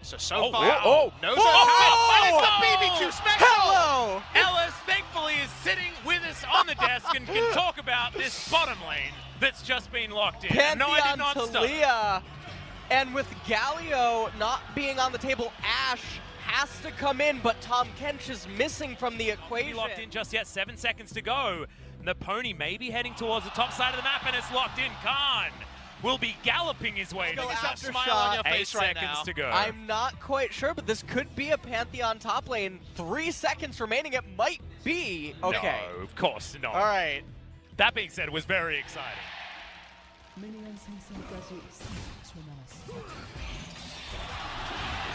So far, wow. knows and it's the BBQ special! Hello! Ellis, thankfully, is sitting with us on the desk and can talk about this bottom lane that's just been locked in. Pantheon No, I did not to stutter. Leah. And with Galio not being on the table, Ash has to come in, but Tom Kench is missing from the equation. Locked in just yet, 7 seconds to go. And the pony may be heading towards the top side of the map, and it's locked in. Khan will be galloping his way. Go Look at that after smile shot. on your 8 face right seconds now. to go. I'm not quite sure, but this could be a Pantheon top lane. 3 seconds remaining, it might be. Okay. No, of course not. All right. That being said, it was very exciting.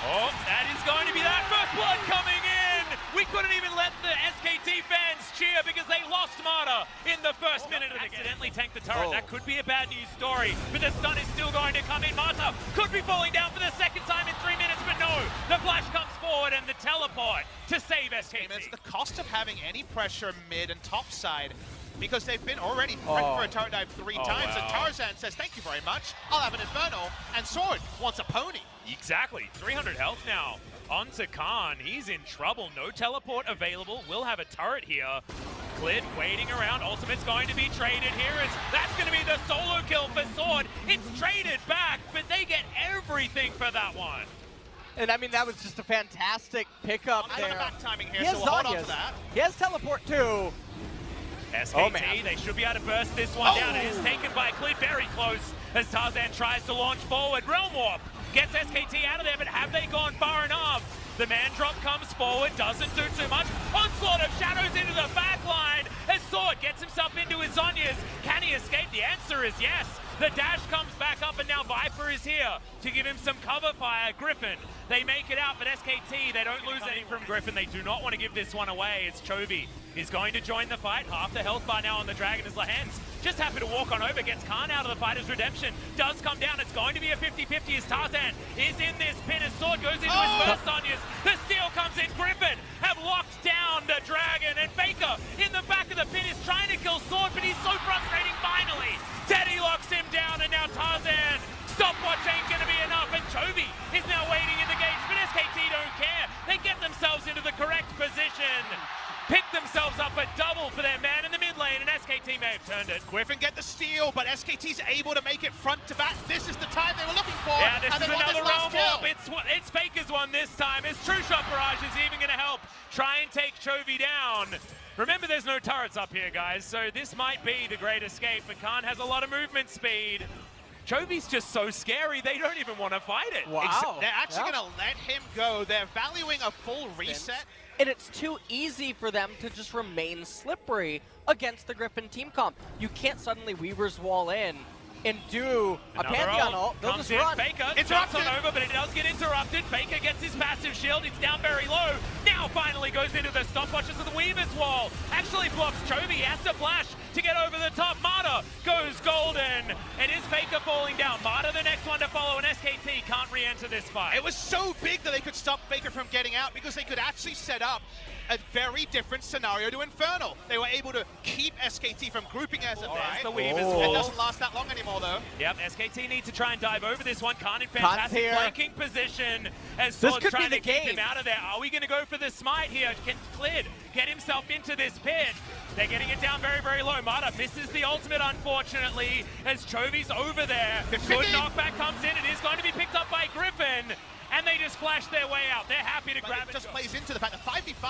Oh, that is going to be that first blood coming in! We couldn't even let the SKT fans cheer because they lost Marta in the first minute of the game. Accidentally tanked the turret. That could be a bad news story, but the stun is still going to come in. Marta could be falling down for the second time in 3 minutes, but no! The flash comes forward and the teleport to save SKT. It's the cost of having any pressure mid and top side, because they've been already threatened for a turret dive 3 times, and Tarzan says, thank you very much, I'll have an Infernal, and Sword wants a pony. Exactly, 300 health now. On to Khan, he's in trouble, no teleport available, we'll have a turret here. Clid waiting around, ultimate's going to be traded here, that's going to be the solo kill for Sword. It's traded back, but they get everything for that one. And I mean, that was just a fantastic pickup I'm there. on the back timing here, He so has we'll hold on to Zhonya's. that. He has teleport too. SKT, they should be able to burst this one down. It is taken by Clid very close as Tarzan tries to launch forward. Realm Warp gets SKT out of there, but have they gone far enough? The man drop comes forward, doesn't do too much. Onslaught of shadows into the back line as Sword gets himself into his Zhonya's. Can he escape? The answer is yes. The dash comes back up and now Viper is here to give him some cover fire. Griffin, they make it out, but SKT, they don't lose anything from Griffin. They do not want to give this one away. It's Chovy is going to join the fight. Half the health bar now on the Dragon as Lahens just happy to walk on over, gets Khan out of the fight as Redemption does come down. It's going to be a 50-50 as Tarzan is in this pin as Sword goes into his first Sonya's. The steal comes in. Griffin have locked down the Dragon, and Faker in the back of the pin is trying to kill Sword, but he's so frustrating finally. Teddy locks him down, and now Tarzan, stopwatch ain't gonna be enough, and Chovy is now waiting in the gates, but SKT don't care. They get themselves into the correct position. Pick themselves up a double for their man in the mid lane, and SKT may have turned it. Griffin get the steal, but SKT's able to make it front to back. This is the time they were looking for. Yeah, this and is they want another this Realm last Warp. kill. It's Faker's one this time. Is True Shot Barrage is even going to help try and take Chovy down. Remember, there's no turrets up here, guys, so this might be the great escape, but Khan has a lot of movement speed. Chovy's just so scary, they don't even want to fight it. Wow. They're actually going to let him go. They're valuing a full reset. And it's too easy for them to just remain slippery against the Griffin team comp. You can't suddenly Weaver's Wall in and do a Pantheon ult. They'll just run. Faker jumps Interrupted. on over, but it does get interrupted. Faker gets his passive shield. It's down very low. Now finally goes into the stopwatches of the Weaver's Wall. Actually blocks Chovy. He has to flash to get over the top. Marta goes golden. And is Faker falling down? Marta the next one to follow, and SKT can't re-enter this fight. It was so big that they could stop Faker from getting out because they could actually set up a very different scenario to Infernal. They were able to keep SKT from grouping as a the buy. Weaver's It Wall. doesn't last that long anymore, though. Yep, SKT need to try and dive over this one. Khan in fantastic here. flanking position as This Sword's could be trying the to keep game. him out of there. Are we going to go for the smite here? Can Clid get himself into this pit? They're getting it down very, very low. Marta misses the ultimate, unfortunately, as Chovy's over there. Good knockback comes in. It is going to be picked up by Griffin. And they just flash their way out. They're happy to grab it. Just plays into the fact that 5v5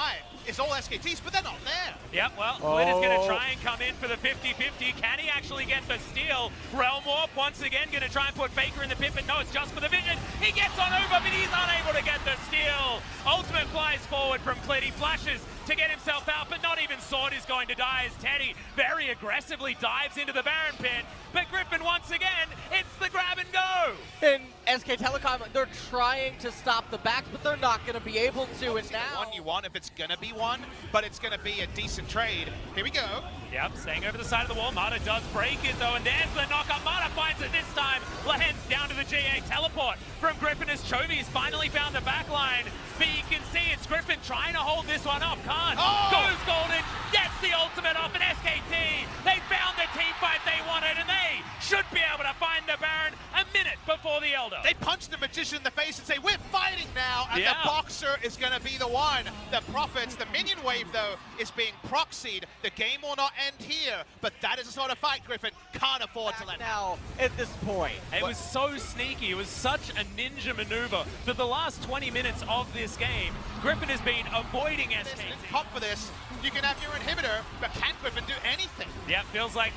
is all SKTs, but they're not there. Yep, well, Clid is going to try and come in for the 50-50. Can he actually get the steal? Realm Warp once again going to try and put Faker in the pit, but no, it's just for the vision. He gets on over, but he's unable to get the steal. Ultimate flies forward from Clid. He flashes to get himself out, but not even Sword is going to die as Teddy very aggressively dives into the Baron pit. But Griffin, once again, it's the grab and go. And SK Telecom, they're trying to stop the backs, but they're not going to be able to. And now, One you want if it's going to be one, but it's going to be a decent trade. Here we go. Yep, staying over the side of the wall. Marta does break it though, and there's the knock-up. Marta finds it this time. Lahens down to the GA teleport from Griffin as Chovy has finally found the back line. But you can see it's Griffin trying to hold this one up. Khan goes golden, gets the ultimate off, and SKT, they found the team fight they wanted, and they should be able to find the Baron minute before the Elder. They punch the Magician in the face and say, we're fighting now, and the Boxer is going to be the one that profits. The minion wave, though, is being proxied. The game will not end here, but that is the sort of fight Griffin can't afford to let now at this point. It was so sneaky. It was such a ninja maneuver. For the last 20 minutes of this game, Griffin has been avoiding SKT. Pop for this. You can have your inhibitor, but can Griffin do anything? Yeah, feels like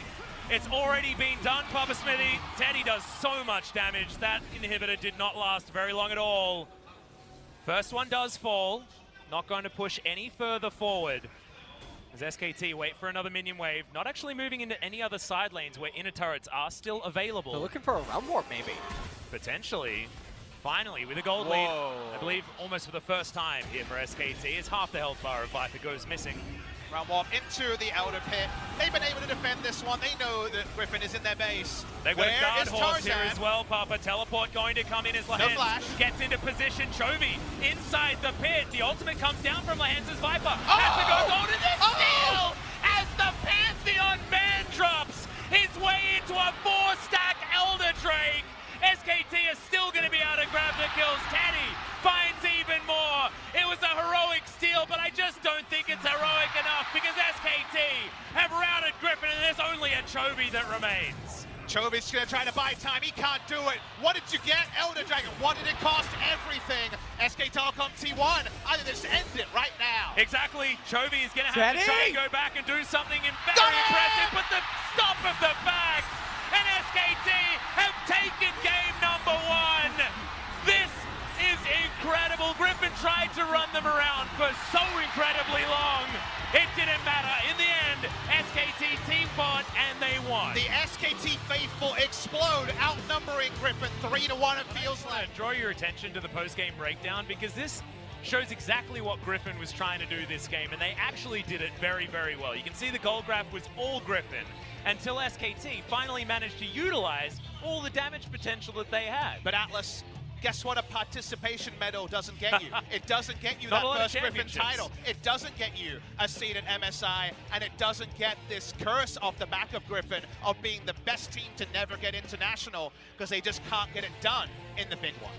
it's already been done, Papa Smithy. Teddy does so much damage. That inhibitor did not last very long at all. First one does fall. Not going to push any further forward. As SKT wait for another minion wave. Not actually moving into any other side lanes where inner turrets are still available. They're looking for a realm warp, maybe. Potentially. Finally, with a gold lead, I believe almost for the first time here for SKT. It's half the health bar of Viper goes missing. Realm Warp into the Elder Pit. They've been able to defend this one. They know that Griffin is in their base. They've got a guard horse here as well, Papa. Teleport going to come in as Lahens gets into position. Chovy inside the pit. The ultimate comes down from Lahens' Viper. Has to go golden this steal as the Pantheon ban drops his way into a 4-stack Elder Drake. SKT is still going to be able to grab the kills. Teddy finds even more. It was a heroic steal, but I just don't think it's heroic enough because SKT have routed Griffin and there's only a Chovy that remains. Chovy's going to try to buy time. He can't do it. What did you get, Elder Dragon? What did it cost? Everything. SK Telecom T1. I think just end it right now. Exactly. Chovy is going to have to try and go back and do something very impressive, but the stop of the back. And SKT have taken game number 1. This is incredible. Griffin tried to run them around for so incredibly long. It didn't matter. In the end, SKT team fought and they won. The SKT faithful explode, outnumbering Griffin 3-1 it feels like. Draw your attention to the post-game breakdown because this shows exactly what Griffin was trying to do this game, and they actually did it very, very well. You can see the goal graph was all Griffin until SKT finally managed to utilize all the damage potential that they had. But Atlas, guess what a participation medal doesn't get you? It doesn't get you that first Griffin title. It doesn't get you a seat at MSI, and it doesn't get this curse off the back of Griffin of being the best team to never get international because they just can't get it done in the big one.